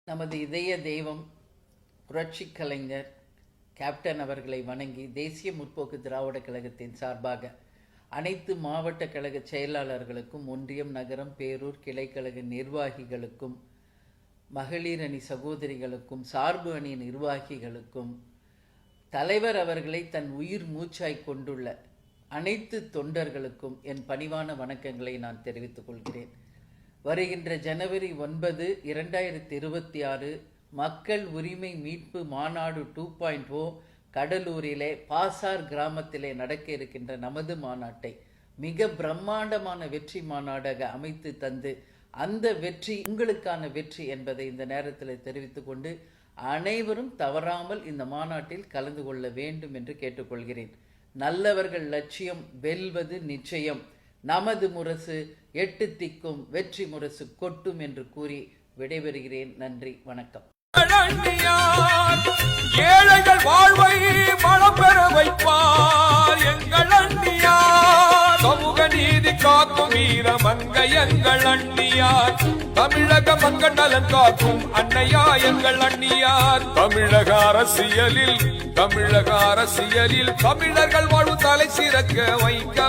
நமது இதய தெய்வம் புரட்சி கலைஞர் கேப்டன் அவர்களை வணங்கி தேசிய முற்போக்கு திராவிட கழகத்தின் சார்பாக அனைத்து மாவட்ட கழக செயலாளர்களுக்கும், ஒன்றியம், நகரம், பேரூர் கிளைக்கழக நிர்வாகிகளுக்கும், மகளிர் அணி சகோதரிகளுக்கும், சார்பு அணி நிர்வாகிகளுக்கும், தலைவர் அவர்களை தன் உயிர் மூச்சாய் கொண்டுள்ள அனைத்து தொண்டர்களுக்கும் என் பணிவான வணக்கங்களை நான் தெரிவித்துக் கொள்கிறேன். வருகின்ற ஜனவரி 9, 2026 மக்கள் உரிமை மீட்பு மாநாடு 2.0 கடலூரிலே பாசார் கிராமத்திலே நடக்க இருக்கின்ற நமது மாநாட்டை மிக பிரம்மாண்டமான வெற்றி மாநாடாக அமைத்து தந்து, அந்த வெற்றி உங்களுக்கான வெற்றி என்பதை இந்த நேரத்தில் தெரிவித்துக் கொண்டு அனைவரும் தவறாமல் இந்த மாநாட்டில் கலந்து கொள்ள வேண்டும் என்று கேட்டுக்கொள்கிறேன். நல்லவர்கள் லட்சியம் வெல்வது நிச்சயம். நமது முரசு 8 திக்கும் வெற்றி முரசு கொட்டும் என்று கூறி விடைபெறுகிறேன். நன்றி, வணக்கம். ஏழைகள் வாழ்வை வளம் பெற வைப்பார் எங்கள் அண்ணியார். சமூக நீதி காக்கும் வீர மங்கை எங்கள் அண்ணியார். தமிழக மக்கள் நலன் காக்கும் அன்னையா எங்கள் அண்ணியார். தமிழக அரசியலில் தமிழர்கள் வாழ்வு தலை சிறக்க வைக்க